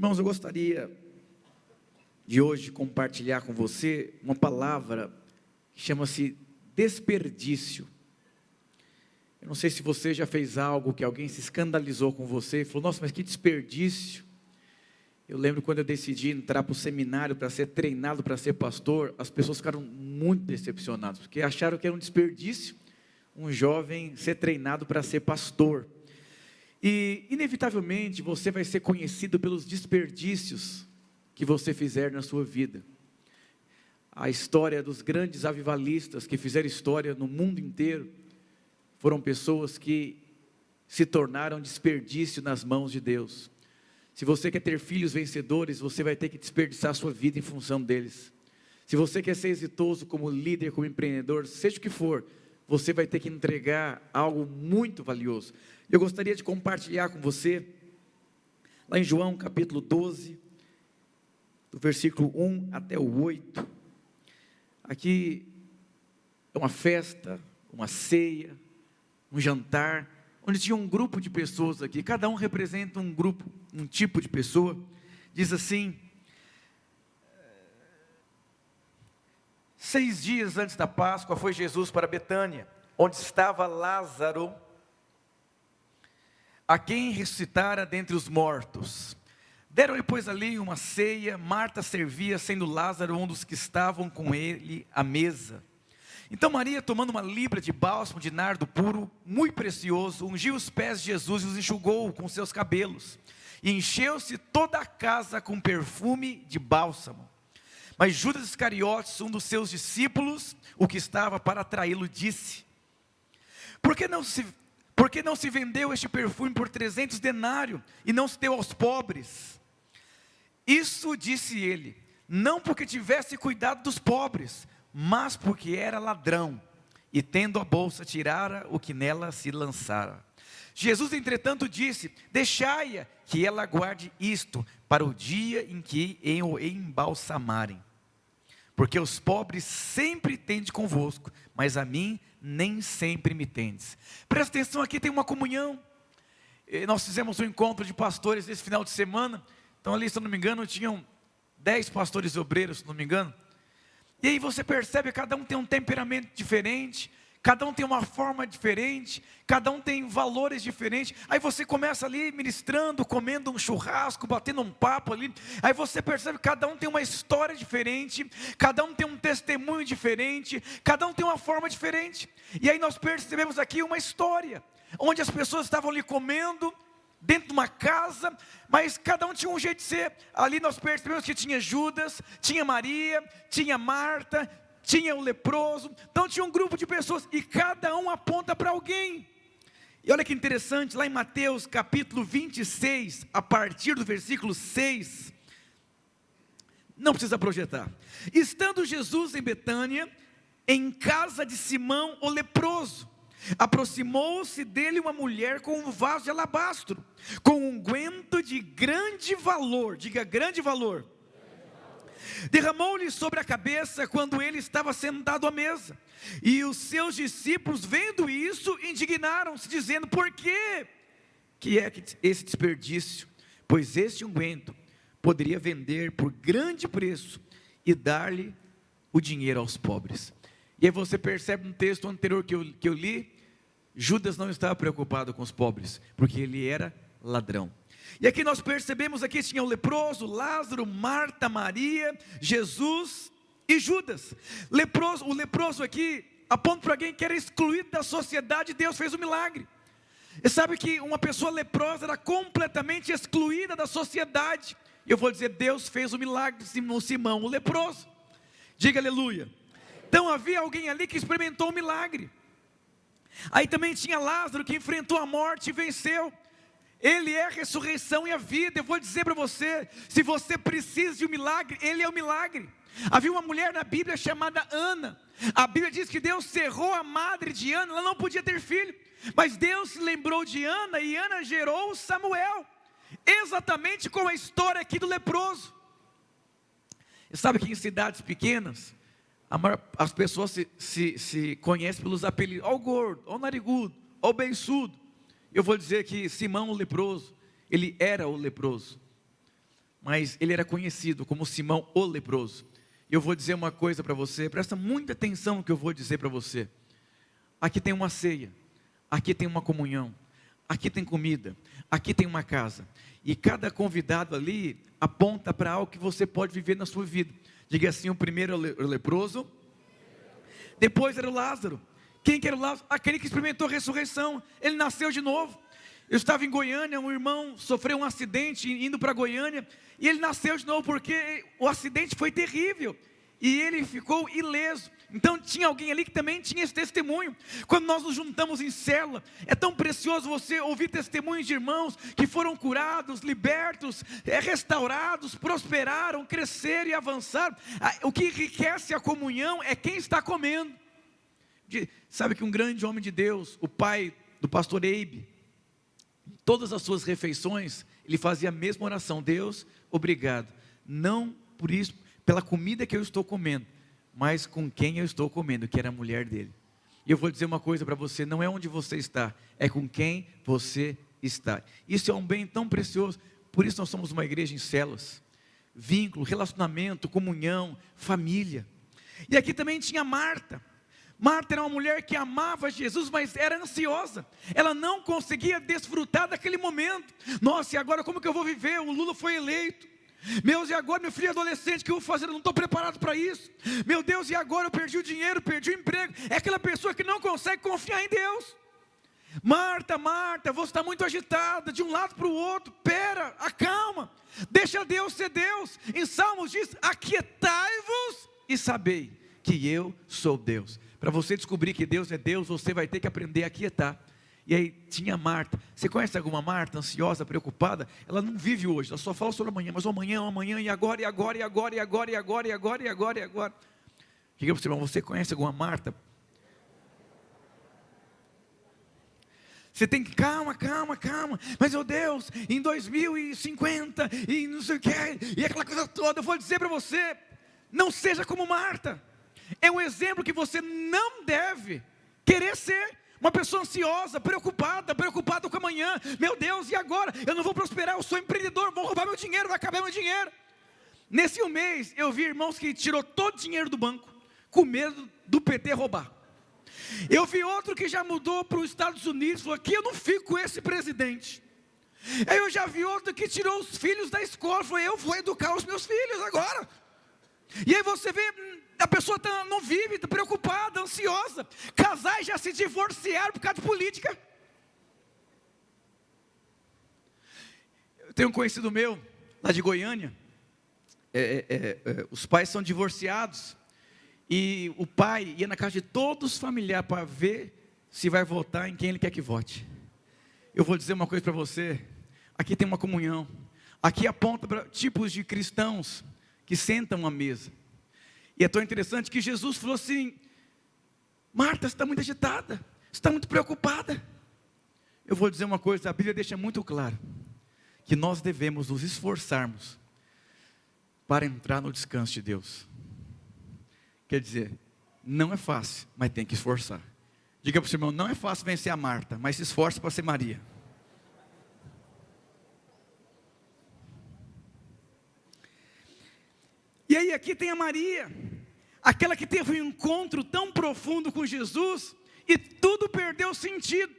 Irmãos, eu gostaria de hoje compartilhar com você uma palavra que chama-se desperdício. Eu não sei se você já fez algo que alguém se escandalizou com você e falou: nossa, mas que desperdício. Eu lembro quando eu decidi entrar para o seminário para ser treinado para ser pastor, as pessoas ficaram muito decepcionadas, porque acharam que era um desperdício um jovem ser treinado para ser pastor. E inevitavelmente você vai ser conhecido pelos desperdícios que você fizer na sua vida. A história dos grandes avivalistas que fizeram história no mundo inteiro foram pessoas que se tornaram desperdício nas mãos de Deus. Se você quer ter filhos vencedores, você vai ter que desperdiçar a sua vida em função deles. Se você quer ser exitoso como líder, como empreendedor, seja o que for, você vai ter que entregar algo muito valioso. Eu gostaria de compartilhar com você, lá em João capítulo 12, do versículo 1 até o 8. Aqui é uma festa, uma ceia, um jantar, onde tinha um grupo de pessoas aqui, cada um representa um grupo, um tipo de pessoa. Diz assim: 6 dias antes da Páscoa foi Jesus para Betânia, onde estava Lázaro, a quem ressuscitara dentre os mortos. Deram-lhe, pois, ali uma ceia. Marta servia, sendo Lázaro um dos que estavam com ele à mesa. Então Maria, tomando uma libra de bálsamo de nardo puro, muito precioso, ungiu os pés de Jesus e os enxugou com seus cabelos. E encheu-se toda a casa com perfume de bálsamo. Mas Judas Iscariotes, um dos seus discípulos, o que estava para traí-lo, disse: Por que não se vendeu este perfume por 300 denários e não se deu aos pobres? Isso disse ele, não porque tivesse cuidado dos pobres, mas porque era ladrão, e tendo a bolsa tirara o que nela se lançara. Jesus, entretanto, disse: Deixai-a, que ela guarde isto para o dia em que o embalsamarem. Porque os pobres sempre tendes convosco, mas a mim nem sempre me tendes. Presta atenção, aqui tem uma comunhão. Nós fizemos um encontro de pastores esse final de semana. Então ali, se eu não me engano, tinham 10 pastores obreiros, se não me engano. E aí você percebe que cada um tem um temperamento diferente, cada um tem uma forma diferente, cada um tem valores diferentes. Aí você começa ali ministrando, comendo um churrasco, batendo um papo ali. Aí você percebe que cada um tem uma história diferente, cada um tem um testemunho diferente, cada um tem uma forma diferente. E aí nós percebemos aqui uma história, onde as pessoas estavam ali comendo, dentro de uma casa, mas cada um tinha um jeito de ser. Ali nós percebemos que tinha Judas, tinha Maria, tinha Marta, tinha o leproso. Então tinha um grupo de pessoas, e cada um aponta para alguém. E olha que interessante, lá em Mateus capítulo 26, a partir do versículo 6, não precisa projetar. Estando Jesus em Betânia, em casa de Simão o leproso, aproximou-se dele uma mulher com um vaso de alabastro, com um unguento de grande valor, diga grande valor, derramou-lhe sobre a cabeça quando ele estava sentado à mesa. E os seus discípulos, vendo isso, indignaram-se, dizendo: Por que é esse desperdício? Pois este unguento poderia vender por grande preço e dar-lhe o dinheiro aos pobres. E aí você percebe no texto anterior que eu li, Judas não estava preocupado com os pobres, porque ele era ladrão. E aqui nós percebemos, aqui tinha o leproso, Lázaro, Marta, Maria, Jesus e Judas. O leproso aqui aponta para alguém que era excluído da sociedade. Deus fez um milagre. E sabe que uma pessoa leprosa era completamente excluída da sociedade. Eu vou dizer, Deus fez um milagre no Simão, o leproso. Diga aleluia. Então havia alguém ali que experimentou um milagre. Aí também tinha Lázaro, que enfrentou a morte e venceu. Ele é a ressurreição e a vida. Eu vou dizer para você, se você precisa de um milagre, Ele é o milagre. Havia uma mulher na Bíblia chamada Ana. A Bíblia diz que Deus cerrou a madre de Ana, ela não podia ter filho, mas Deus se lembrou de Ana, e Ana gerou Samuel, exatamente como a história aqui do leproso. E sabe que em cidades pequenas, as pessoas se conhecem pelos apelidos: ó o gordo, ó o narigudo, ó o beiçudo. Eu vou dizer que Simão o leproso, ele era o leproso. mas ele era conhecido como Simão o leproso. Eu vou dizer uma coisa para você, presta muita atenção no que eu vou dizer para você. Aqui tem uma ceia, aqui tem uma comunhão, aqui tem comida, aqui tem uma casa. E cada convidado ali aponta para algo que você pode viver na sua vida. Diga assim, o primeiro é o leproso, depois era o Lázaro. Quem que era o Lázaro? Aquele que experimentou a ressurreição, ele nasceu de novo. Eu estava em Goiânia, um irmão sofreu um acidente indo para Goiânia, e ele nasceu de novo porque o acidente foi terrível, e ele ficou ileso. Então tinha alguém ali que também tinha esse testemunho. Quando nós nos juntamos em célula, é tão precioso você ouvir testemunhos de irmãos que foram curados, libertos, restaurados, prosperaram, cresceram e avançaram. O que enriquece a comunhão é quem está comendo. Sabe que um grande homem de Deus, o pai do pastor Eibe, todas as suas refeições, ele fazia a mesma oração: Deus, obrigado, não por isso, pela comida que eu estou comendo, mas com quem eu estou comendo, que era a mulher dele. E eu vou dizer uma coisa para você, não é onde você está, é com quem você está. Isso é um bem tão precioso, por isso nós somos uma igreja em células, vínculo, relacionamento, comunhão, família. E aqui também tinha Marta. Marta era uma mulher que amava Jesus, mas era ansiosa. Ela não conseguia desfrutar daquele momento. Nossa, e agora como que eu vou viver? O Lula foi eleito. Meu Deus, e agora meu filho é adolescente, o que eu vou fazer? Eu não estou preparado para isso. Meu Deus, e agora eu perdi o dinheiro, perdi o emprego. É aquela pessoa que não consegue confiar em Deus. Marta, Marta, você está muito agitada, de um lado para o outro. Pera, acalma, deixa Deus ser Deus. Em Salmos diz, aquietai-vos e sabei que eu sou Deus. Para você descobrir que Deus é Deus, você vai ter que aprender a aquietar. E aí tinha Marta. Você conhece alguma Marta ansiosa, preocupada? Ela não vive hoje, ela só fala sobre amanhã. Mas amanhã, e agora, e agora, e agora, e agora, e agora, e agora, e agora, e agora. Diga para o seu irmão, você conhece alguma Marta? Você tem que, calma, mas meu Deus, em 2050, e não sei o que, e aquela coisa toda. Eu vou dizer para você, não seja como Marta. É um exemplo que você não deve querer ser. Uma pessoa ansiosa, preocupada com amanhã. Meu Deus, e agora? Eu não vou prosperar, eu sou empreendedor, vão roubar meu dinheiro, vai acabar meu dinheiro. Nesse um mês, eu vi irmãos que tirou todo o dinheiro do banco, com medo do PT roubar. Eu vi outro que já mudou para os Estados Unidos, falou, aqui eu não fico com esse presidente. Aí eu já vi outro que tirou os filhos da escola, falou, eu vou educar os meus filhos agora. E aí você vê, a pessoa não vive, está preocupada, ansiosa. Casais já se divorciaram por causa de política. Eu tenho um conhecido meu, lá de Goiânia, os pais são divorciados, e o pai ia na casa de todos os familiares para ver se vai votar em quem ele quer que vote. Eu vou dizer uma coisa para você, aqui tem uma comunhão, aqui aponta para tipos de cristãos que sentam à mesa. E é tão interessante que Jesus falou assim, Marta, você está muito agitada, você está muito preocupada. Eu vou dizer uma coisa, a Bíblia deixa muito claro, que nós devemos nos esforçarmos para entrar no descanso de Deus. Quer dizer, não é fácil, mas tem que esforçar. Diga para o seu irmão, não é fácil vencer a Marta, mas se esforce para ser Maria. E aí aqui tem a Maria, aquela que teve um encontro tão profundo com Jesus, e tudo perdeu sentido.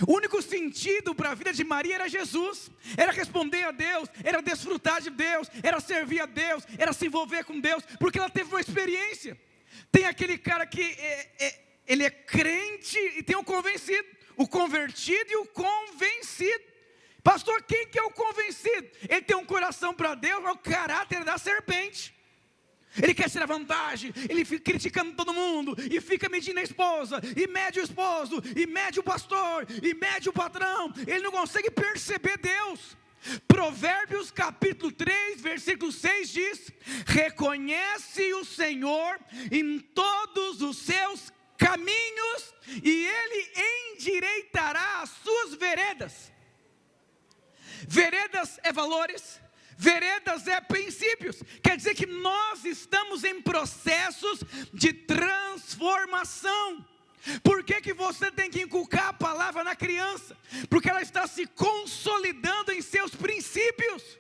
O único sentido para a vida de Maria era Jesus, era responder a Deus, era desfrutar de Deus, era servir a Deus, era se envolver com Deus, porque ela teve uma experiência. Tem aquele cara que ele é crente e tem o convencido, o convertido e o convencido. Pastor, quem que é o convencido? Ele tem um coração para Deus, mas o caráter da serpente. Ele quer ser a vantagem, ele fica criticando todo mundo, e fica medindo a esposa, e mede o esposo, e mede o pastor, e mede o patrão. Ele não consegue perceber Deus. Provérbios capítulo 3, versículo 6 diz, reconhece o Senhor em todos os seus caminhos, e Ele endireitará as suas veredas. Veredas é valores, veredas é princípios. Quer dizer que nós estamos em processos de transformação. Por que você tem que inculcar a palavra na criança? Porque ela está se consolidando em seus princípios.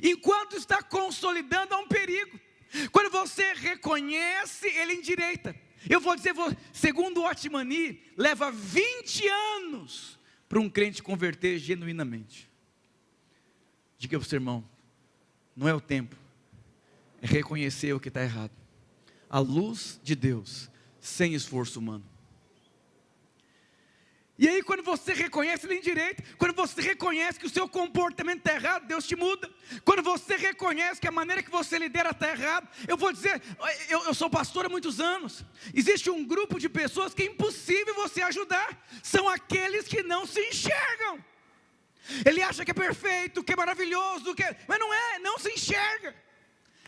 Enquanto está consolidando, há um perigo. Quando você reconhece, ele endireita. Eu vou dizer, segundo o Otmani, leva 20 anos para um crente converter genuinamente. Diga para o seu irmão, não é o tempo, é reconhecer o que está errado. A luz de Deus, sem esforço humano. E aí quando você reconhece, ele endireita. Quando você reconhece que o seu comportamento está errado, Deus te muda. Quando você reconhece que a maneira que você lidera está errada. Eu vou dizer, eu sou pastor há muitos anos. Existe um grupo de pessoas que é impossível você ajudar. São aqueles que não se enxergam. Ele acha que é perfeito, que é maravilhoso, mas não é, não se enxerga.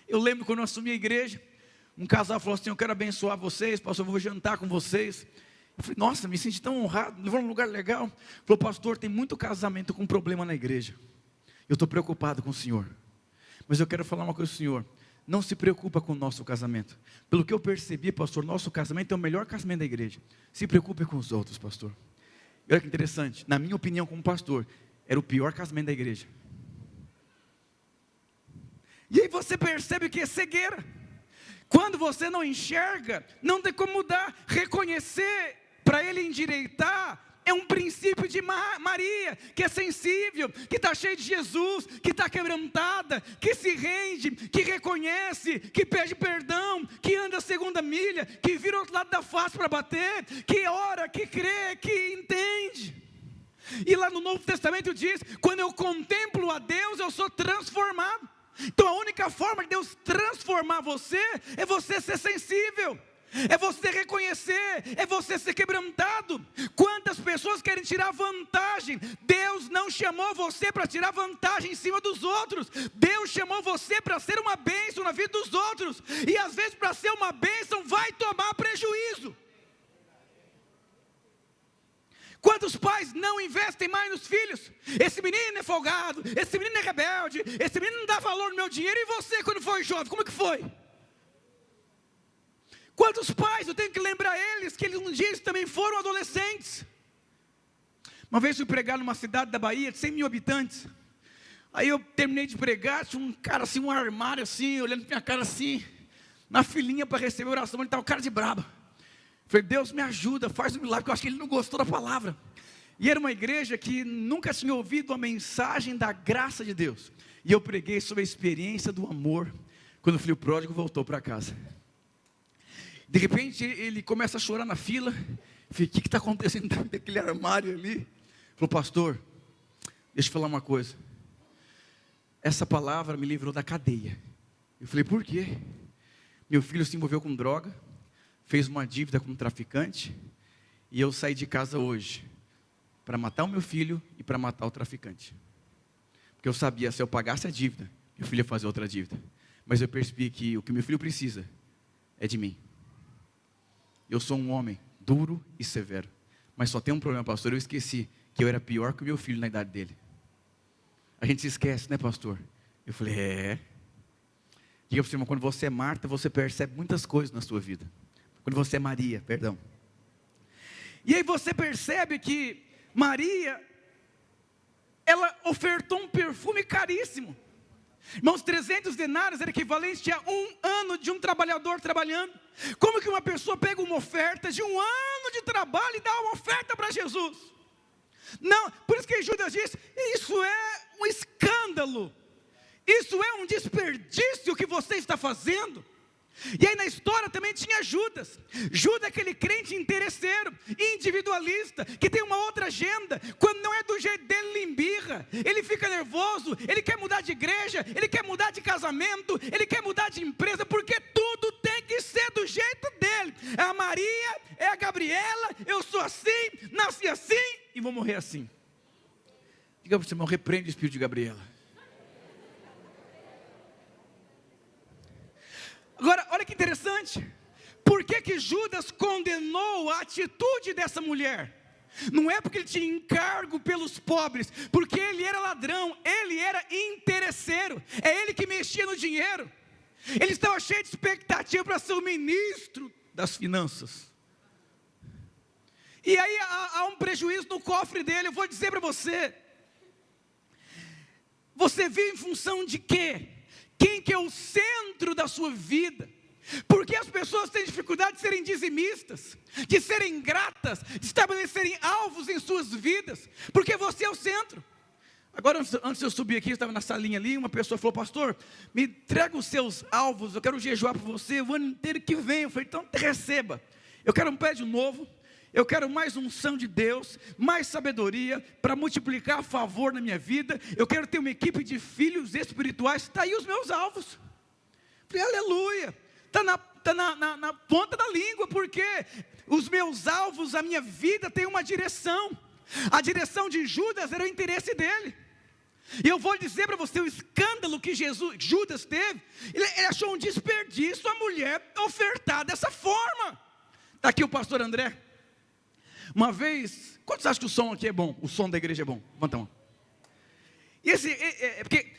Eu lembro quando eu assumi a igreja, um casal falou assim, eu quero abençoar vocês, pastor, eu vou jantar com vocês. Eu falei, nossa, me senti tão honrado, levou num lugar legal. Falou, pastor, tem muito casamento com problema na igreja. Eu estou preocupado com o senhor. Mas eu quero falar uma coisa ao senhor. Não se preocupa com o nosso casamento. Pelo que eu percebi, pastor, nosso casamento é o melhor casamento da igreja. Se preocupe com os outros, pastor. E olha que interessante, na minha opinião como pastor, era o pior casamento da igreja. E aí você percebe que é cegueira. Quando você não enxerga, não tem como mudar. Reconhecer, para ele endireitar, é um princípio de Maria, que é sensível, que está cheia de Jesus, que está quebrantada, que se rende, que reconhece, que pede perdão, que anda a segunda milha, que vira o outro lado da face para bater, que ora, que crê, que entende. E lá no Novo Testamento diz, quando eu contemplo a Deus, eu sou transformado. Então a única forma de Deus transformar você, é você ser sensível, é você reconhecer, é você ser quebrantado. Quantas pessoas querem tirar vantagem? Deus não chamou você para tirar vantagem em cima dos outros. Deus chamou você para ser uma bênção na vida dos outros. E às vezes para ser uma bênção vai tomar prejuízo. Quantos pais não investem mais nos filhos? Esse menino é folgado, esse menino é rebelde, esse menino não dá valor no meu dinheiro. E você quando foi jovem, como é que foi? Quantos pais, eu tenho que lembrar eles, que eles um dia também foram adolescentes. Uma vez fui pregar numa cidade da Bahia, de 100 mil habitantes. Aí eu terminei de pregar, tinha um cara assim, um armário assim, olhando pra minha cara assim, na filinha para receber a oração, ele estava cara de braba. Falei, Deus me ajuda, faz um milagre, porque eu acho que ele não gostou da palavra. E era uma igreja que nunca tinha ouvido a mensagem da graça de Deus. E eu preguei sobre a experiência do amor, quando o filho pródigo voltou para casa. De repente ele começa a chorar na fila. Eu falei, o que está acontecendo dentro daquele armário ali? Ele falou, pastor, deixa eu falar uma coisa. Essa palavra me livrou da cadeia. Eu falei, por quê? Meu filho se envolveu com droga, fez uma dívida com um traficante, e eu saí de casa hoje para matar o meu filho e para matar o traficante. Porque eu sabia, se eu pagasse a dívida, meu filho ia fazer outra dívida. Mas eu percebi que o que meu filho precisa é de mim. Eu sou um homem duro e severo. Mas só tem um problema, pastor, eu esqueci que eu era pior que o meu filho na idade dele. A gente se esquece, né, pastor? Eu falei, Diga para o seu irmão, quando você é Marta, você percebe muitas coisas na sua vida. Quando você é Maria, perdão. E aí você percebe que Maria, ela ofertou um perfume caríssimo. Irmãos, 300 denários era equivalente a 1 ano de um trabalhador trabalhando. Como que uma pessoa pega uma oferta de 1 ano de trabalho e dá uma oferta para Jesus? Não, por isso que Judas disse, isso é um escândalo. Isso é um desperdício que você está fazendo. E aí na história também tinha Judas. Judas é aquele crente interesseiro, individualista, que tem uma outra agenda. Quando não é do jeito dele, ele embirra, ele fica nervoso, ele quer mudar de igreja, ele quer mudar de casamento, ele quer mudar de empresa, porque tudo tem que ser do jeito dele. É a Maria, é a Gabriela, eu sou assim, nasci assim e vou morrer assim. Diga para o seu irmão, repreende o espírito de Gabriela. Agora, olha que interessante, por que Judas condenou a atitude dessa mulher? Não é porque ele tinha encargo pelos pobres, porque ele era ladrão, ele era interesseiro, é ele que mexia no dinheiro, ele estava cheio de expectativa para ser o ministro das finanças, e aí há um prejuízo no cofre dele. Eu vou dizer para você, Você vive em função de quê? Quem que é o centro da sua vida? Porque as pessoas têm dificuldade de serem dizimistas, de serem gratas, de estabelecerem alvos em suas vidas, porque você é o centro. Agora, antes de eu subir aqui, eu estava na salinha ali, uma pessoa falou: pastor, me entrega os seus alvos, eu quero jejuar por você o ano inteiro que vem. Eu falei: então receba, eu quero um prédio novo, eu quero mais unção de Deus, mais sabedoria, para multiplicar a favor na minha vida, eu quero ter uma equipe de filhos espirituais, está aí os meus alvos. Eu falei: aleluia, está na ponta da língua, porque os meus alvos, a minha vida tem uma direção. A direção de Judas era o interesse dele. E eu vou dizer para você o escândalo que Judas teve. Ele achou um desperdício a mulher ofertar dessa forma. Está aqui o pastor André. Uma vez, quantos acham que o som aqui é bom? O som da igreja é bom? Levanta a mão. E porque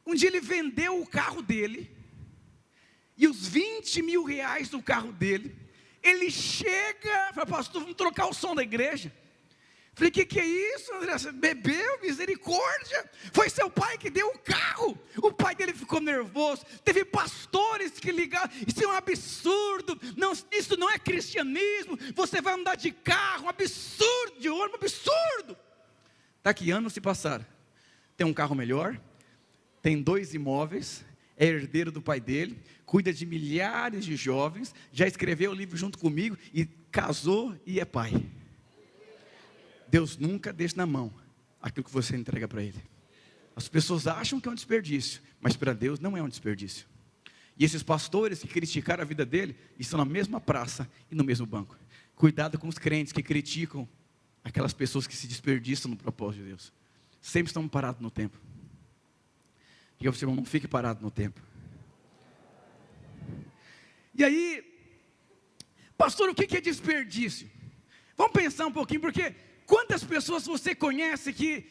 um dia ele vendeu o carro dele, e os 20 mil reais do carro dele, ele chega e fala: pastor, vamos trocar o som da igreja. Falei: que é isso, André? Você bebeu? Misericórdia. Foi seu pai que deu o carro. O pai dele ficou nervoso. Teve pastores que ligaram: isso é um absurdo. Não, isso não é cristianismo. Você vai andar de carro, um absurdo de ouro, um absurdo. Está aqui, anos se passaram. Tem um carro melhor, tem 2 imóveis, é herdeiro do pai dele, cuida de milhares de jovens, já escreveu o livro junto comigo e casou e é pai. Deus nunca deixa na mão aquilo que você entrega para Ele. As pessoas acham que é um desperdício, mas para Deus não é um desperdício. E esses pastores que criticaram a vida dele, estão na mesma praça e no mesmo banco. Cuidado com os crentes que criticam aquelas pessoas que se desperdiçam no propósito de Deus. Sempre estão parados no tempo. Diga para o seu irmão: não fique parado no tempo. E aí, pastor, o que é desperdício? Vamos pensar um pouquinho, porque quantas pessoas você conhece que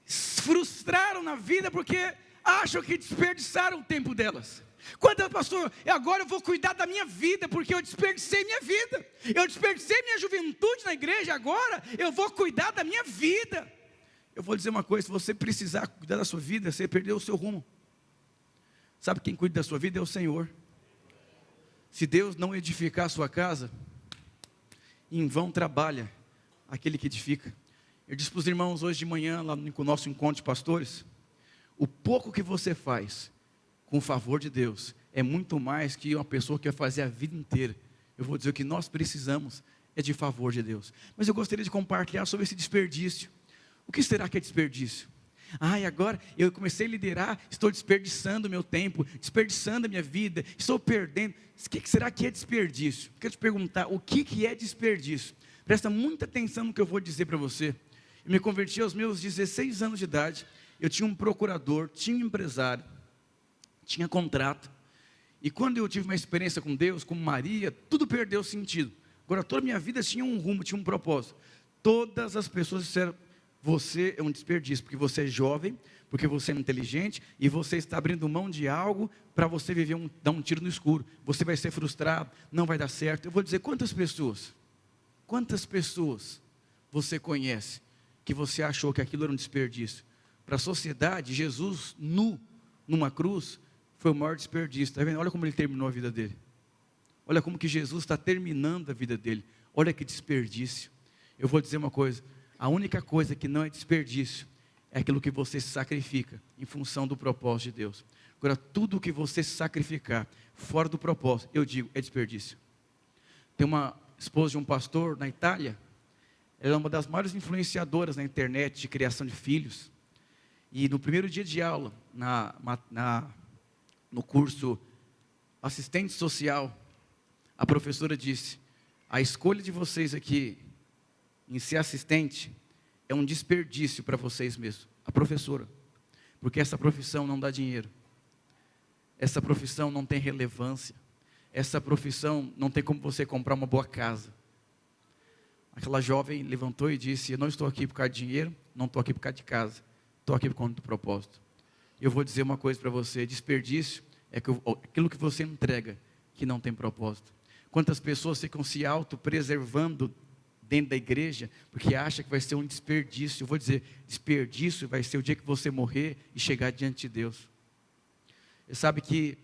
se frustraram na vida porque acham que desperdiçaram o tempo delas? Quantas, pastor, agora eu vou cuidar da minha vida, porque eu desperdicei minha vida, eu desperdicei minha juventude na igreja, agora eu vou cuidar da minha vida. Eu vou dizer uma coisa: se você precisar cuidar da sua vida, você perdeu o seu rumo. Sabe quem cuida da sua vida? É o Senhor. Se Deus não edificar a sua casa, em vão trabalha aquele que edifica. Eu disse para os irmãos hoje de manhã, lá no nosso encontro de pastores: o pouco que você faz com o favor de Deus é muito mais que uma pessoa que vai fazer a vida inteira. Eu vou dizer: o que nós precisamos é de favor de Deus. Mas eu gostaria de compartilhar sobre esse desperdício. O que será que é desperdício? E agora eu comecei a liderar, estou desperdiçando meu tempo, desperdiçando a minha vida, estou perdendo. O que será que é desperdício? Quero te perguntar: o que é desperdício? Presta muita atenção no que eu vou dizer para você. Eu me converti aos meus 16 anos de idade. Eu tinha um procurador, tinha um empresário, tinha contrato. E quando eu tive uma experiência com Deus, com Maria, tudo perdeu sentido. Agora toda a minha vida tinha um rumo, tinha um propósito. Todas as pessoas disseram: você é um desperdício, porque você é jovem, porque você é inteligente, e você está abrindo mão de algo para você dar um tiro no escuro. Você vai ser frustrado, não vai dar certo. Eu vou dizer: quantas pessoas você conhece que você achou que aquilo era um desperdício? Para a sociedade, Jesus nu, numa cruz, foi o maior desperdício. Está vendo? Olha como ele terminou a vida dele. Olha como que Jesus está terminando a vida dele. Olha que desperdício. Eu vou dizer uma coisa: a única coisa que não é desperdício é aquilo que você se sacrifica em função do propósito de Deus. Agora, tudo que você se sacrificar fora do propósito, eu digo, é desperdício. Tem uma esposa de um pastor na Itália. Ela é uma das maiores influenciadoras na internet de criação de filhos. E no primeiro dia de aula, no curso assistente social, a professora disse: a escolha de vocês aqui em ser assistente é um desperdício para vocês mesmos. A professora. Porque essa profissão não dá dinheiro. Essa profissão não tem relevância. Essa profissão não tem como você comprar uma boa casa. Aquela jovem levantou e disse: eu não estou aqui por causa de dinheiro, não estou aqui por causa de casa, estou aqui por conta do propósito. Eu vou dizer uma coisa para você: desperdício é aquilo que você entrega que não tem propósito. Quantas pessoas ficam se autopreservando dentro da igreja, porque acha que vai ser um desperdício. Eu vou dizer, desperdício vai ser o dia que você morrer e chegar diante de Deus. Você sabe que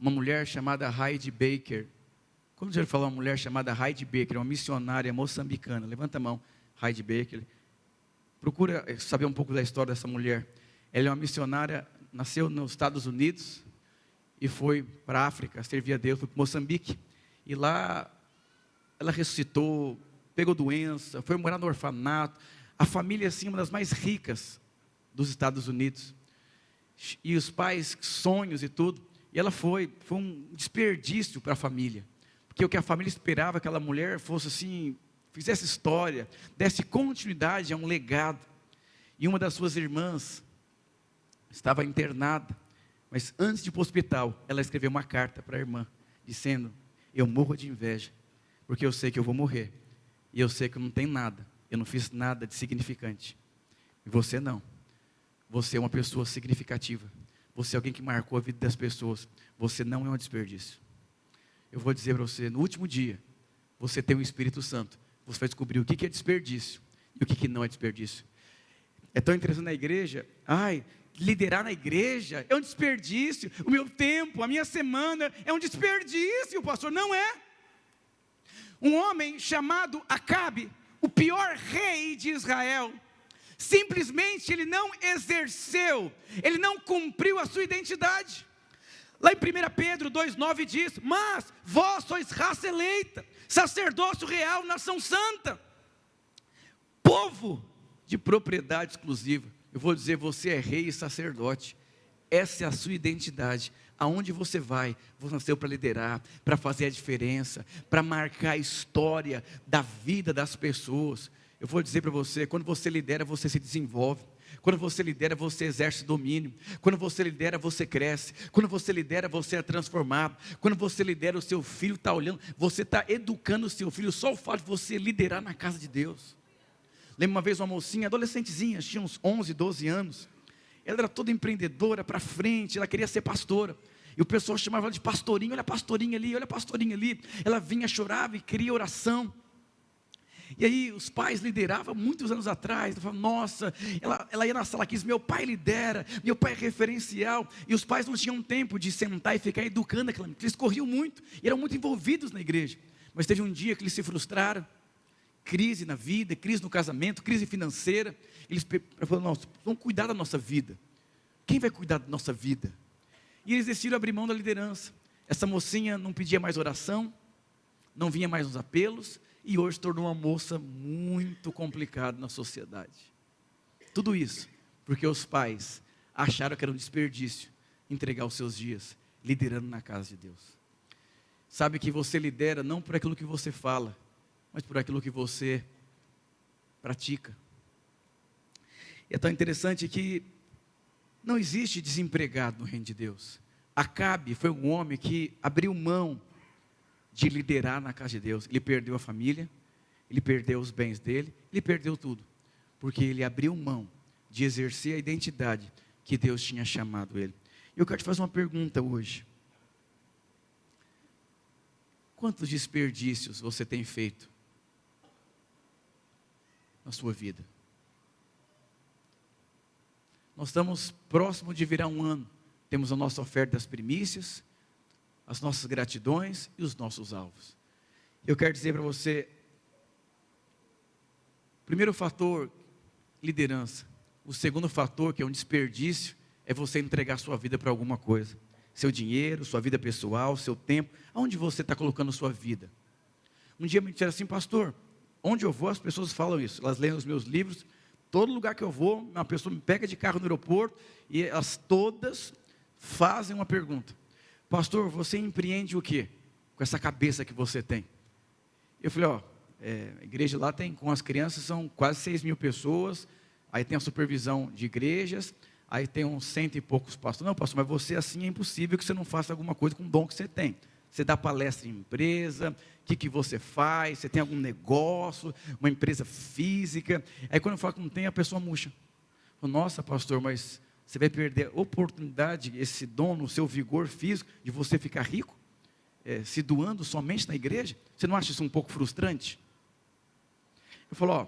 uma mulher chamada Heidi Baker, quando já falou uma mulher chamada Heidi Baker, uma missionária moçambicana, levanta a mão, Heidi Baker, procura saber um pouco da história dessa mulher. Ela é uma missionária, nasceu nos Estados Unidos e foi para a África, servir a Deus, foi para Moçambique, e lá ela ressuscitou, pegou doença, foi morar no orfanato, a família assim, uma das mais ricas dos Estados Unidos, e os pais, sonhos e tudo, e ela foi um desperdício para a família, porque o que a família esperava, que aquela mulher fosse assim, fizesse história, desse continuidade a um legado, e uma das suas irmãs estava internada, mas antes de ir para o hospital, ela escreveu uma carta para a irmã, dizendo, eu morro de inveja, porque eu sei que eu vou morrer, e eu sei que eu não tenho nada, eu não fiz nada de significante, e você não, você é uma pessoa significativa, você é alguém que marcou a vida das pessoas, você não é um desperdício. Eu vou dizer para você, no último dia, você tem o Espírito Santo, você vai descobrir o que é desperdício, e o que não é desperdício. É tão interessante na igreja, liderar na igreja é um desperdício, o meu tempo, a minha semana é um desperdício, pastor, não é? Um homem chamado Acabe, o pior rei de Israel, simplesmente ele não exerceu, ele não cumpriu a sua identidade. Lá em 1 Pedro 2,9 diz, mas vós sois raça eleita, sacerdócio real, nação santa, povo de propriedade exclusiva. Eu vou dizer, você é rei e sacerdote, essa é a sua identidade. Aonde você vai, você nasceu para liderar, para fazer a diferença, para marcar a história da vida das pessoas. Eu vou dizer para você, quando você lidera, você se desenvolve. Quando você lidera, você exerce domínio. Quando você lidera, você cresce. Quando você lidera, você é transformado. Quando você lidera, o seu filho está olhando, você está educando o seu filho, só o fato de você liderar na casa de Deus. Lembro uma vez uma mocinha, adolescentezinha, tinha uns 11, 12 anos, ela era toda empreendedora, para frente, ela queria ser pastora, e o pessoal chamava ela de pastorinho, olha a pastorinha ali, olha a pastorinha ali, ela vinha, chorava e queria oração, e aí os pais lideravam muitos anos atrás, falavam, nossa, ela ia na sala aqui, meu pai lidera, meu pai é referencial, e os pais não tinham tempo de sentar e ficar educando aquela, porque eles corriam muito, e eram muito envolvidos na igreja, mas teve um dia que eles se frustraram, crise na vida, crise no casamento, crise financeira, eles falaram, nossa, vamos cuidar da nossa vida, quem vai cuidar da nossa vida? E eles decidiram abrir mão da liderança, essa mocinha não pedia mais oração, não vinha mais nos apelos, e hoje se tornou uma moça muito complicada na sociedade, tudo isso, porque os pais acharam que era um desperdício, entregar os seus dias, liderando na casa de Deus. Sabe que você lidera não por aquilo que você fala, mas por aquilo que você pratica. E é tão interessante que não existe desempregado no reino de Deus. Acabe foi um homem que abriu mão de liderar na casa de Deus. Ele perdeu a família, ele perdeu os bens dele, ele perdeu tudo, porque ele abriu mão de exercer a identidade que Deus tinha chamado ele. E eu quero te fazer uma pergunta hoje. Quantos desperdícios você tem feito na sua vida? Nós estamos próximos de virar um ano, temos a nossa oferta das primícias, as nossas gratidões e os nossos alvos. Eu quero dizer para você, primeiro fator, liderança. O segundo fator, que é um desperdício, é você entregar sua vida para alguma coisa. Seu dinheiro, sua vida pessoal, seu tempo, aonde você está colocando sua vida? Um dia me disseram assim, pastor, onde eu vou as pessoas falam isso, elas leem os meus livros, todo lugar que eu vou, uma pessoa me pega de carro no aeroporto, e elas todas fazem uma pergunta, pastor, você empreende o quê? Com essa cabeça que você tem. Eu falei, a igreja lá tem, com as crianças são quase 6.000 pessoas, aí tem a supervisão de igrejas, aí tem uns 100 e poucos pastores. Não, pastor, mas você assim é impossível que você não faça alguma coisa com o dom que você tem. Você dá palestra em empresa, o que você faz, você tem algum negócio, uma empresa física. Aí quando eu falo que não tem, a pessoa murcha. Nossa, pastor, mas você vai perder a oportunidade, esse dom no seu vigor físico, de você ficar rico, se doando somente na igreja? Você não acha isso um pouco frustrante? Eu falo, ó,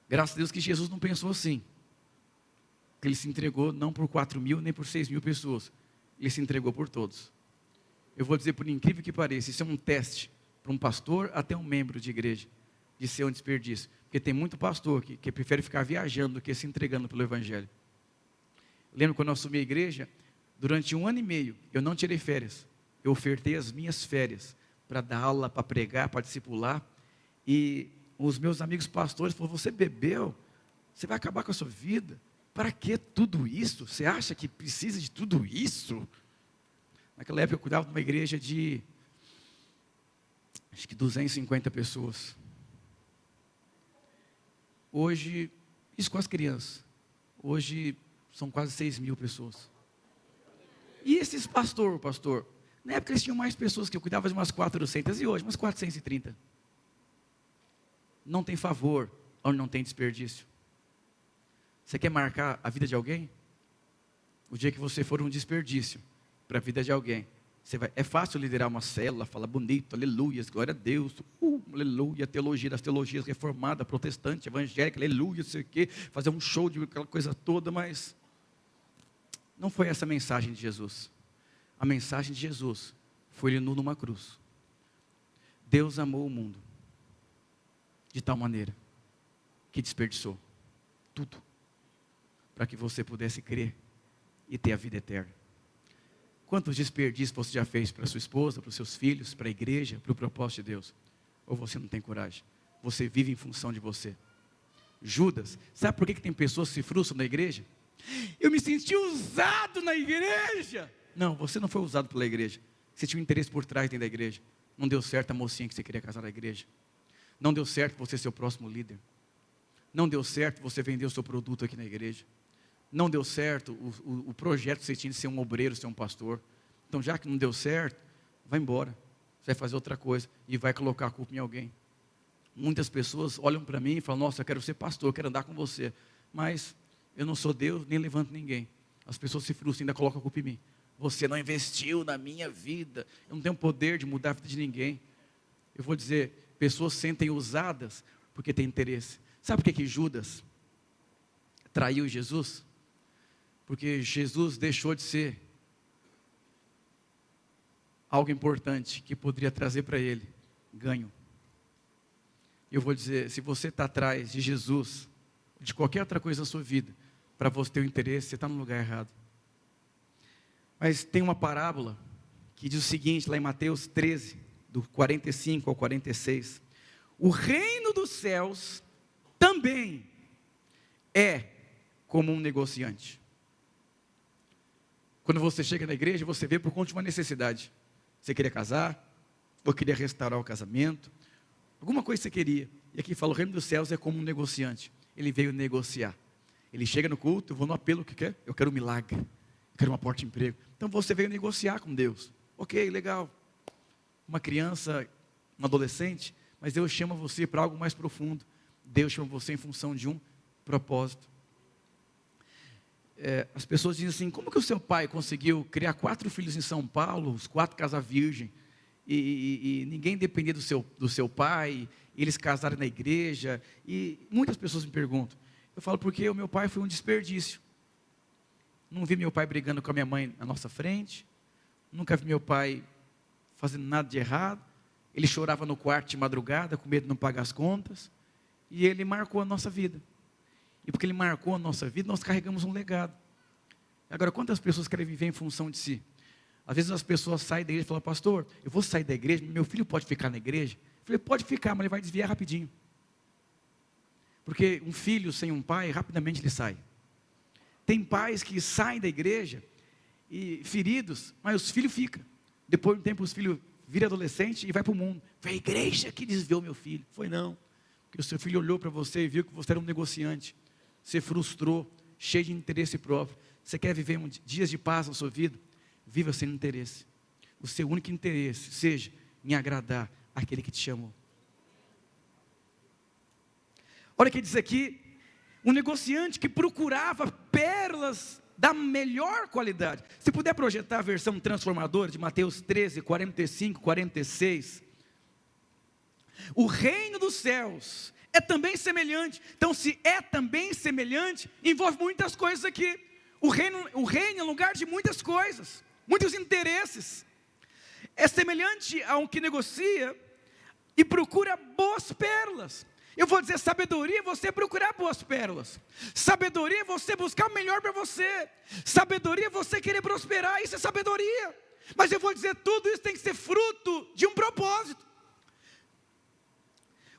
graças a Deus que Jesus não pensou assim. Que ele se entregou não por 4.000 nem por 6.000 pessoas. Ele se entregou por todos. Eu vou dizer, por incrível que pareça, isso é um teste para um pastor até um membro de igreja, de ser um desperdício. Porque tem muito pastor que prefere ficar viajando do que se entregando pelo Evangelho. Lembro quando eu assumi a igreja, durante 1 ano e meio, eu não tirei férias. Eu ofertei as minhas férias para dar aula, para pregar, para discipular. E os meus amigos pastores falaram, você bebeu? Você vai acabar com a sua vida? Para que tudo isso? Você acha que precisa de tudo isso? Naquela época eu cuidava de uma igreja de, acho que 250 pessoas. Hoje, isso com as crianças. Hoje são quase 6.000 pessoas. E esses pastor, na época eles tinham mais pessoas que eu cuidava de umas 400 e hoje umas 430. Não tem favor, onde não tem desperdício. Você quer marcar a vida de alguém? O dia que você for um desperdício para a vida de alguém, é fácil liderar uma célula, falar bonito, aleluia, glória a Deus, aleluia, teologia das teologias reformada, protestante, evangélica, aleluia, sei o quê, fazer um show de aquela coisa toda, mas não foi essa a mensagem de Jesus. A mensagem de Jesus foi ele nu numa cruz. Deus amou o mundo de tal maneira que desperdiçou tudo para que você pudesse crer e ter a vida eterna. Quantos desperdícios você já fez para sua esposa, para os seus filhos, para a igreja, para o propósito de Deus? Ou você não tem coragem? Você vive em função de você. Judas, sabe por que tem pessoas que se frustram na igreja? Eu me senti usado na igreja. Não, você não foi usado pela igreja. Você tinha um interesse por trás dentro da igreja. Não deu certo a mocinha que você queria casar na igreja. Não deu certo você ser o próximo líder. Não deu certo você vender o seu produto aqui na igreja. Não deu certo o projeto que você tinha de ser um obreiro, ser um pastor. Então, já que não deu certo, vai embora. Você vai fazer outra coisa e vai colocar a culpa em alguém. Muitas pessoas olham para mim e falam, nossa, eu quero ser pastor, eu quero andar com você. Mas eu não sou Deus, nem levanto ninguém. As pessoas se frustram e ainda colocam a culpa em mim. Você não investiu na minha vida. Eu não tenho poder de mudar a vida de ninguém. Eu vou dizer, pessoas se sentem usadas porque têm interesse. Sabe por que Judas traiu Jesus? Porque Jesus deixou de ser algo importante que poderia trazer para ele ganho. Eu vou dizer, se você está atrás de Jesus, de qualquer outra coisa na sua vida, para você ter um interesse, você está no lugar errado. Mas tem uma parábola que diz o seguinte, lá em Mateus 13, do 45 ao 46. O reino dos céus também é como um negociante. Quando você chega na igreja, você vê por conta de uma necessidade. Você queria casar, ou queria restaurar o casamento, alguma coisa você queria. E aqui fala, o reino dos céus é como um negociante. Ele veio negociar. Ele chega no culto, eu vou no apelo, o que quer? Eu quero um milagre, eu quero uma porta de emprego. Então você veio negociar com Deus. Ok, legal. Uma criança, um adolescente, mas Deus chama você para algo mais profundo. Deus chama você em função de um propósito. As pessoas dizem assim, como que o seu pai conseguiu criar 4 filhos em São Paulo, os 4 casar virgem, e ninguém dependia do seu pai, e eles casaram na igreja, e muitas pessoas me perguntam. Eu falo, porque o meu pai foi um desperdício. Não vi meu pai brigando com a minha mãe na nossa frente, nunca vi meu pai fazendo nada de errado, ele chorava no quarto de madrugada, com medo de não pagar as contas, e ele marcou a nossa vida. E porque ele marcou a nossa vida, nós carregamos um legado. Agora, quantas pessoas querem viver em função de si? Às vezes as pessoas saem da igreja e falam, pastor, eu vou sair da igreja, meu filho pode ficar na igreja? Eu falei, pode ficar, mas ele vai desviar rapidinho. Porque um filho sem um pai, rapidamente ele sai. Tem pais que saem da igreja, e feridos, mas os filhos ficam. Depois de um tempo os filhos viram adolescente e vai para o mundo. Foi a igreja que desviou meu filho. Foi não. Porque o seu filho olhou para você e viu que você era um negociante. Você frustrou, cheio de interesse próprio. Você quer viver dias de paz na sua vida? Viva sem interesse. O seu único interesse seja em agradar aquele que te chamou. Olha o que diz aqui, um negociante que procurava pérolas da melhor qualidade. Se puder projetar a versão transformadora de Mateus 13, 45, 46. O reino dos céus é também semelhante. Então, se é também semelhante, envolve muitas coisas aqui. O reino é lugar de muitas coisas, muitos interesses. É semelhante a um que negocia e procura boas pérolas. Eu vou dizer, sabedoria é você procurar boas pérolas. Sabedoria é você buscar o melhor para você. Sabedoria é você querer prosperar, isso é sabedoria. Mas eu vou dizer, tudo isso tem que ser fruto de um propósito.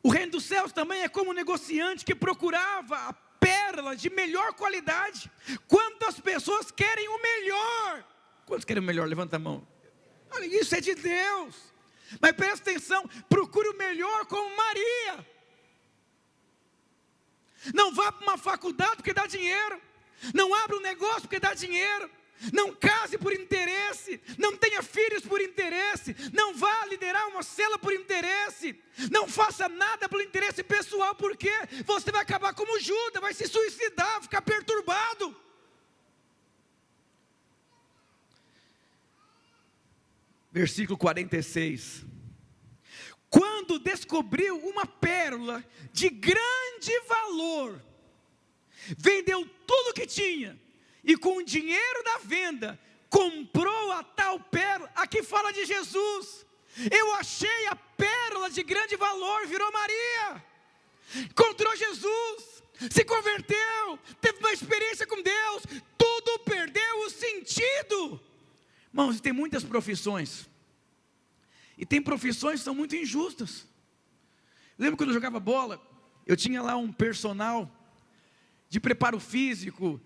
O reino dos céus também é como um negociante que procurava a pérola de melhor qualidade. Quantas pessoas querem o melhor? Quantos querem o melhor? Levanta a mão. Olha, isso é de Deus. Mas presta atenção, procure o melhor como Maria. Não vá para uma faculdade porque dá dinheiro. Não abra um negócio porque dá dinheiro. Não case por interesse. Não tenha filhos por interesse. Não vá liderar uma cela por interesse. Não faça nada pelo interesse pessoal, porque você vai acabar como Judas, vai se suicidar, ficar perturbado. Versículo 46. Quando descobriu uma pérola de grande valor, vendeu tudo que tinha, e com o dinheiro da venda, comprou a tal pérola. Aqui fala de Jesus. Eu achei a pérola de grande valor, virou Maria. Encontrou Jesus, se converteu, teve uma experiência com Deus, tudo perdeu o sentido. Irmãos, tem muitas profissões, e tem profissões que são muito injustas. Lembro quando eu jogava bola, eu tinha lá um personal de preparo físico,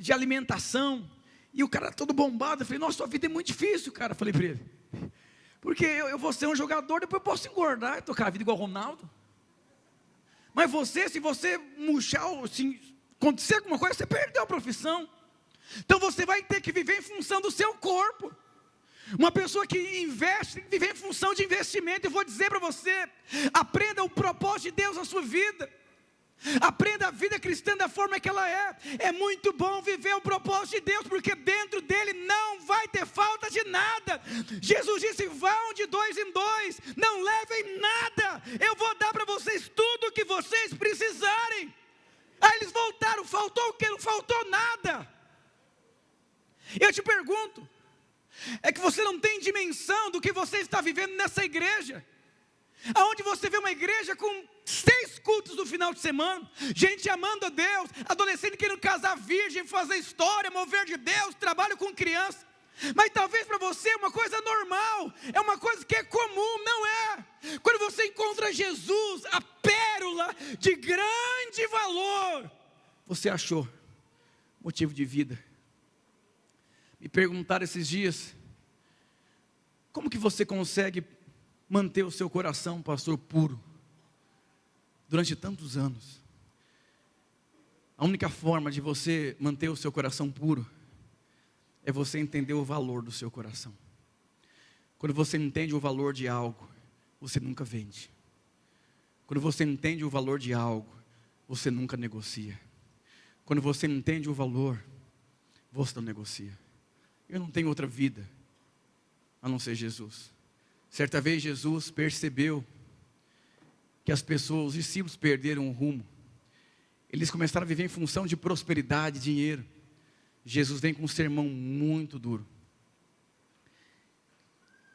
de alimentação, e o cara todo bombado. Eu falei, nossa, sua vida é muito difícil, cara. Eu falei para ele, porque eu vou ser um jogador, depois eu posso engordar e tocar a vida igual o Ronaldo. Mas você, se você murchar, se acontecer alguma coisa, você perdeu a profissão. Então você vai ter que viver em função do seu corpo. Uma pessoa que investe, tem que viver em função de investimento. Eu vou dizer para você, aprenda o propósito de Deus na sua vida. Aprenda a vida cristã da forma que ela é. É muito bom viver o propósito de Deus, porque dentro dele não vai ter falta de nada. Jesus disse, vão de 2 em 2, não levem nada, eu vou dar para vocês tudo o que vocês precisarem. Aí eles voltaram, faltou o quê? Não faltou nada. Eu te pergunto, é que você não tem dimensão do que você está vivendo nessa igreja, aonde você vê uma igreja com 6 cultos no final de semana, gente amando a Deus, adolescente querendo casar virgem, fazer história, mover de Deus, trabalho com criança. Mas talvez para você é uma coisa normal, é uma coisa que é comum, não é? Quando você encontra Jesus, a pérola de grande valor, você achou motivo de vida. Me perguntaram esses dias, como que você consegue manter o seu coração, pastor, puro, durante tantos anos? A única forma de você manter o seu coração puro, é você entender o valor do seu coração. Quando você entende o valor de algo, você nunca vende. Quando você entende o valor de algo, você nunca negocia. Quando você entende o valor, você não negocia. Eu não tenho outra vida, a não ser Jesus. Certa vez Jesus percebeu que as pessoas, os discípulos perderam o rumo. Eles começaram a viver em função de prosperidade, dinheiro. Jesus vem com um sermão muito duro.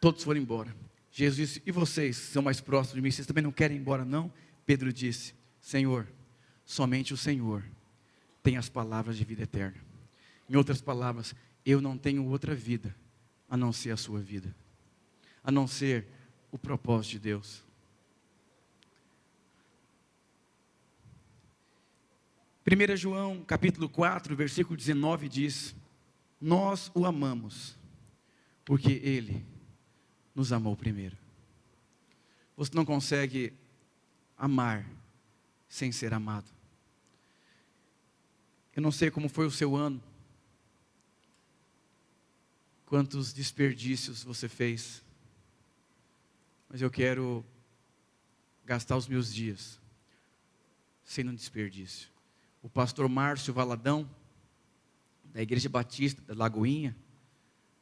Todos foram embora. Jesus disse, e vocês são mais próximos de mim, vocês também não querem ir embora não? Pedro disse, Senhor, somente o Senhor tem as palavras de vida eterna. Em outras palavras, eu não tenho outra vida, a não ser a sua vida, a não ser o propósito de Deus. 1 João capítulo 4, versículo 19 diz, nós o amamos, porque Ele nos amou primeiro. Você não consegue amar sem ser amado. Eu não sei como foi o seu ano, quantos desperdícios você fez, mas eu quero gastar os meus dias sem um desperdício. O pastor Márcio Valadão, da Igreja Batista da Lagoinha,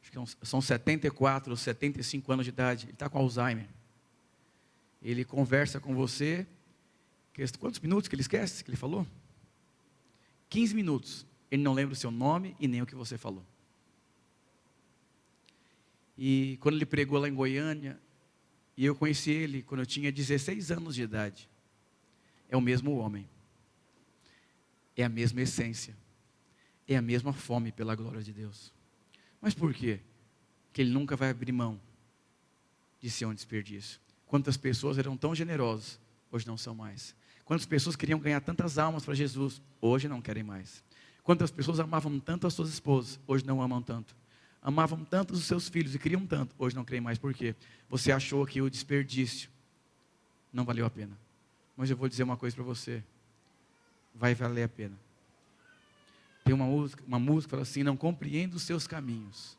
acho que são 74 ou 75 anos de idade, ele está com Alzheimer. Ele conversa com você Quantos minutos que ele esquece, que ele falou? 15 minutos. Ele não lembra o seu nome e nem o que você falou. E quando ele pregou lá em Goiânia, e eu conheci ele quando eu tinha 16 anos de idade. É o mesmo homem. É a mesma essência. É a mesma fome pela glória de Deus. Mas por quê? Porque ele nunca vai abrir mão de ser um desperdício. Quantas pessoas eram tão generosas, hoje não são mais. Quantas pessoas queriam ganhar tantas almas para Jesus, hoje não querem mais. Quantas pessoas amavam tanto as suas esposas, hoje não amam tanto. Amavam tanto os seus filhos e queriam tanto, hoje não creem mais. Por quê? Você achou que o desperdício não valeu a pena. Mas eu vou dizer uma coisa para você. Vai valer a pena. Tem uma música que fala assim: não compreendo os seus caminhos,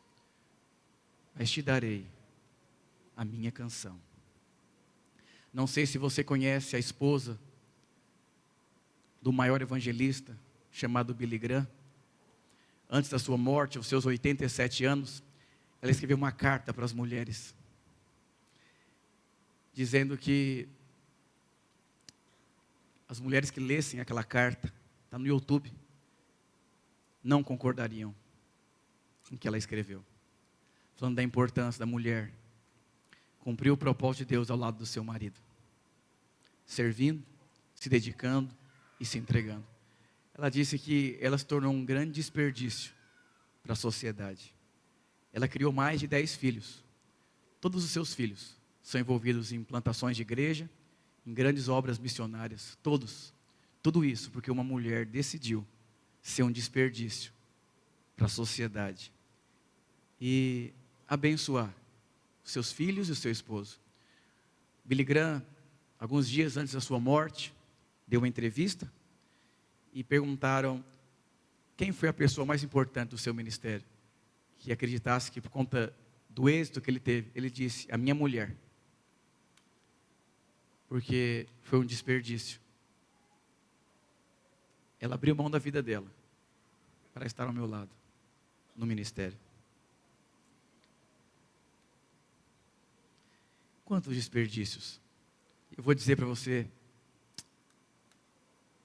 mas te darei a minha canção. Não sei se você conhece a esposa do maior evangelista, chamado Billy Graham. Antes da sua morte, aos seus 87 anos, ela escreveu uma carta para as mulheres, dizendo que as mulheres que lessem aquela carta, está no YouTube, não concordariam com o que ela escreveu. Falando da importância da mulher cumprir o propósito de Deus ao lado do seu marido, servindo, se dedicando e se entregando. Ela disse que ela se tornou um grande desperdício para a sociedade. Ela criou mais de 10 filhos. Todos os seus filhos são envolvidos em plantações de igreja, em grandes obras missionárias, todos. Tudo isso porque uma mulher decidiu ser um desperdício para a sociedade e abençoar os seus filhos e o seu esposo. Billy Graham, alguns dias antes da sua morte, deu uma entrevista e perguntaram quem foi a pessoa mais importante do seu ministério, que acreditasse que por conta do êxito que ele teve, ele disse: a minha mulher, porque foi um desperdício. Ela abriu mão da vida dela para estar ao meu lado no ministério. Quantos desperdícios? Eu vou dizer para você,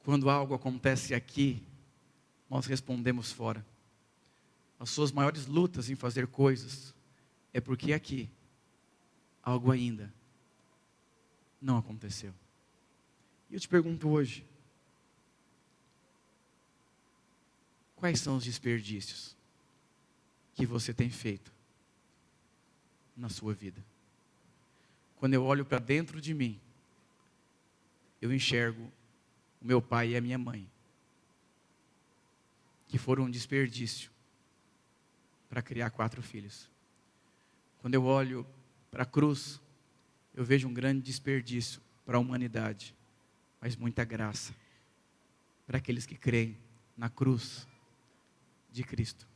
quando algo acontece aqui, nós respondemos fora. As suas maiores lutas em fazer coisas é porque aqui algo ainda não aconteceu. E eu te pergunto hoje, quais são os desperdícios que você tem feito na sua vida? Quando eu olho para dentro de mim, eu enxergo o meu pai e a minha mãe, que foram um desperdício para criar 4 filhos. Quando eu olho para a cruz, eu vejo um grande desperdício para a humanidade, mas muita graça para aqueles que creem na cruz de Cristo.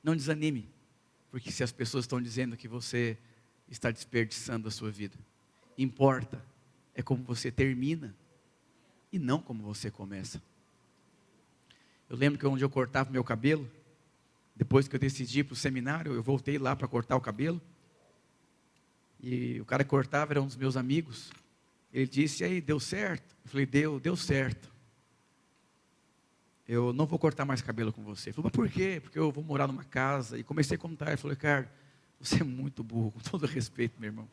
Não desanime, porque se as pessoas estão dizendo que você está desperdiçando a sua vida, importa é como você termina e não como você começa. Eu lembro que onde eu cortava meu cabelo, depois que eu decidi ir para o seminário, eu voltei lá para cortar o cabelo, e o cara que cortava era um dos meus amigos. Ele disse: e aí, deu certo? Eu falei: deu certo. Eu não vou cortar mais cabelo com você. Ele falou: mas por quê? Porque eu vou morar numa casa. E comecei a contar. Ele falou: cara, você é muito burro, com todo respeito, meu irmão.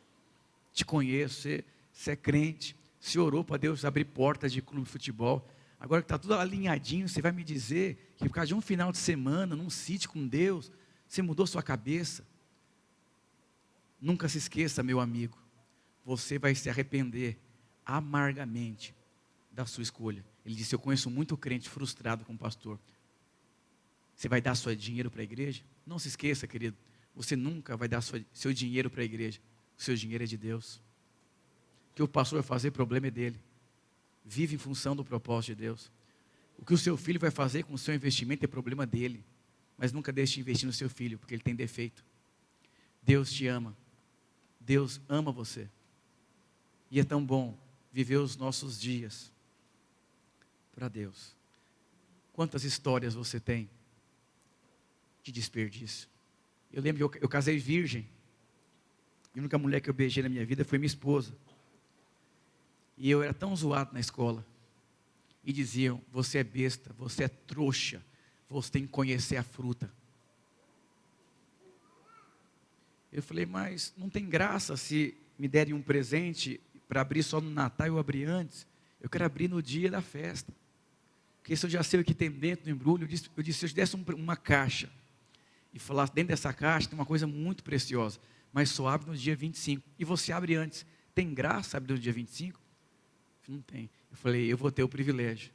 Te conheço, você é crente, você orou para Deus abrir portas de clube de futebol. Agora que está tudo alinhadinho, você vai me dizer que por causa de um final de semana, num sítio com Deus, você mudou sua cabeça? Nunca se esqueça, meu amigo, você vai se arrepender amargamente da sua escolha. Ele disse: eu conheço muito crente frustrado com o pastor. Você vai dar seu dinheiro para a igreja? Não se esqueça, querido, você nunca vai dar seu dinheiro para a igreja. O seu dinheiro é de Deus. O que o pastor vai fazer, problema é dele. Vive em função do propósito de Deus. O que o seu filho vai fazer com o seu investimento é problema dele. Mas nunca deixe de investir no seu filho, porque ele tem defeito. Deus te ama. Deus ama você. E é tão bom viver os nossos dias para Deus. Quantas histórias você tem de desperdício? Eu lembro que eu casei virgem. E a única mulher que eu beijei na minha vida foi minha esposa. E eu era tão zoado na escola. E diziam, você é besta, você é trouxa, você tem que conhecer a fruta. Eu falei, mas não tem graça se me derem um presente para abrir só no Natal, eu abri antes. Eu quero abrir no dia da festa. Porque se eu já sei o que tem dentro do embrulho, eu disse se eu desse uma caixa e falasse, dentro dessa caixa tem uma coisa muito preciosa, mas só abre no dia 25. E você abre antes. Tem graça abrir no dia 25? Não tem. Eu falei, eu vou ter o privilégio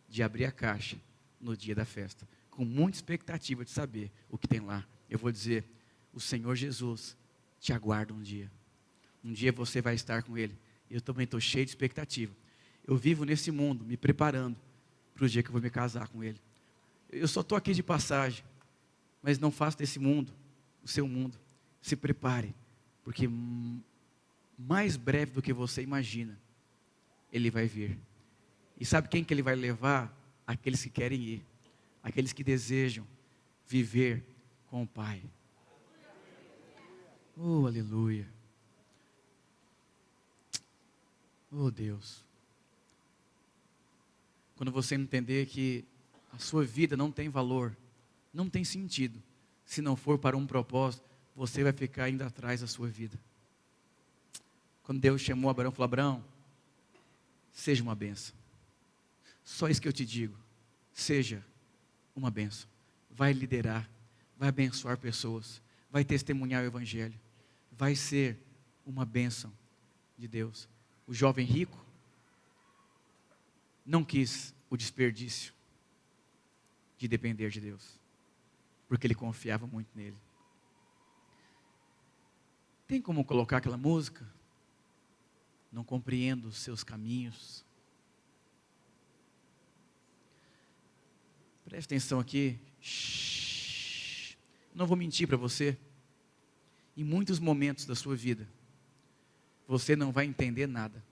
de abrir a caixa no dia da festa, com muita expectativa de saber o que tem lá. Eu vou dizer, o Senhor Jesus te aguarda um dia. Um dia você vai estar com Ele. Eu também estou cheio de expectativa. Eu vivo nesse mundo, me preparando para o dia que eu vou me casar com Ele. Eu só estou aqui de passagem, mas não faço desse mundo o seu mundo. Se prepare, porque mais breve do que você imagina, Ele vai vir. E sabe quem que Ele vai levar? Aqueles que querem ir, aqueles que desejam viver com o Pai. Oh, aleluia. Oh, Deus. Quando você entender que a sua vida não tem valor, não tem sentido, se não for para um propósito, você vai ficar indo atrás da sua vida. Quando Deus chamou Abraão, falou, Abraão, seja uma bênção. Só isso que eu te digo, seja uma bênção. Vai liderar, vai abençoar pessoas, vai testemunhar o Evangelho, vai ser uma bênção de Deus. O jovem rico não quis o desperdício de depender de Deus, porque ele confiava muito nele. Tem como colocar aquela música? Não compreendo os seus caminhos. Preste atenção aqui. Não vou mentir para você. Em muitos momentos da sua vida, você não vai entender nada.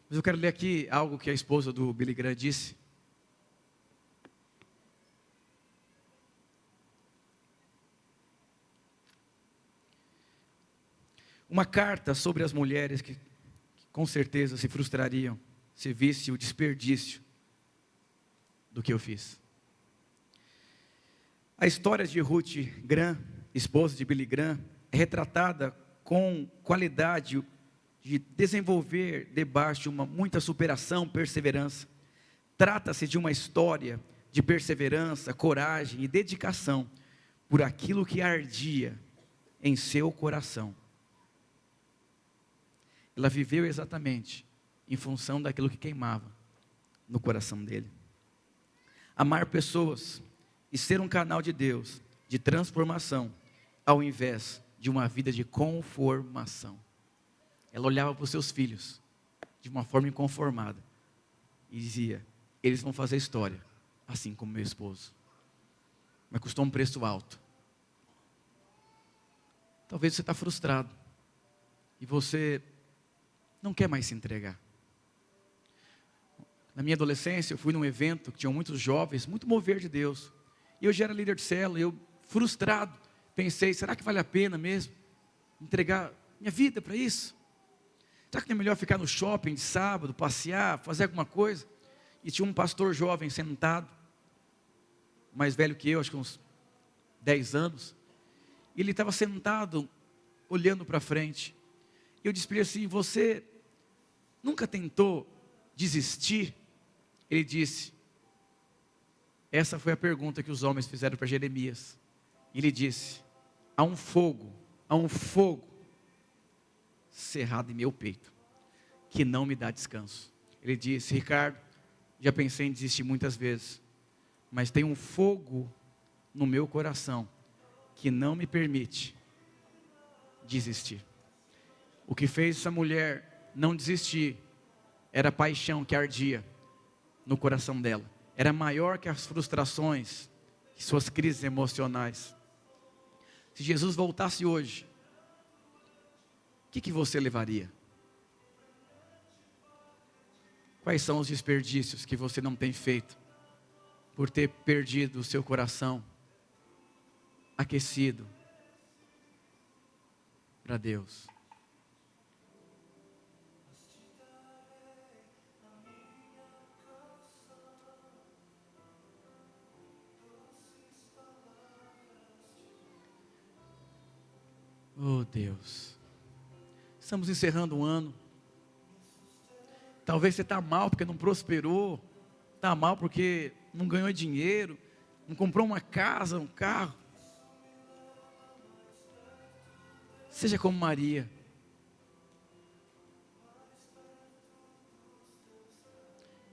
Mas eu quero ler aqui algo que a esposa do Billy Graham disse. Uma carta sobre as mulheres que com certeza se frustrariam se visse o desperdício do que eu fiz. A história de Ruth Graham, esposa de Billy Graham, é retratada com qualidade de desenvolver debaixo de muita superação, perseverança. Trata-se de uma história de perseverança, coragem e dedicação por aquilo que ardia em seu coração. Ela viveu exatamente em função daquilo que queimava no coração dele. Amar pessoas e ser um canal de Deus, de transformação, ao invés de uma vida de conformação. Ela olhava para os seus filhos de uma forma inconformada e dizia, eles vão fazer história, assim como meu esposo. Mas custou um preço alto. Talvez você está frustrado e você não quer mais se entregar. Na minha adolescência, eu fui num evento que tinham muitos jovens, muito mover de Deus. E eu já era líder de célula, eu frustrado, pensei, será que vale a pena mesmo entregar minha vida para isso? Será que não é melhor ficar no shopping de sábado, passear, fazer alguma coisa? E tinha um pastor jovem sentado, mais velho que eu, acho que uns 10 anos. E ele estava sentado, olhando para frente. E eu disse para ele assim, você nunca tentou desistir? Ele disse, essa foi a pergunta que os homens fizeram para Jeremias. Ele disse, há um fogo cerrado em meu peito, que não me dá descanso. Ele disse, Ricardo, já pensei em desistir muitas vezes, mas tem um fogo no meu coração, que não me permite desistir. O que fez essa mulher não desistir, era a paixão que ardia no coração dela. Era maior que as frustrações, que suas crises emocionais. Se Jesus voltasse hoje, o que você levaria? Quais são os desperdícios que você não tem feito, por ter perdido o seu coração aquecido para Deus? Oh Deus, estamos encerrando um ano. Talvez você está mal porque não prosperou, está mal porque não ganhou dinheiro, não comprou uma casa, um carro. Seja como Maria.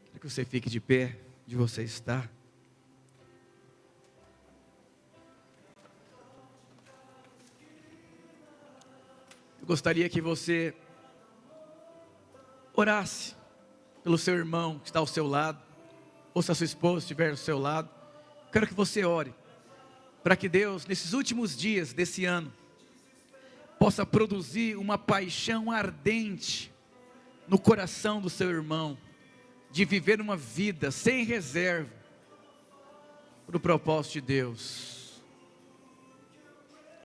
Quero que você fique de pé, onde você está. Eu gostaria que você orasse pelo seu irmão que está ao seu lado, ou se a sua esposa estiver ao seu lado. Quero que você ore, para que Deus, nesses últimos dias desse ano, possa produzir uma paixão ardente no coração do seu irmão, de viver uma vida sem reserva, para o propósito de Deus.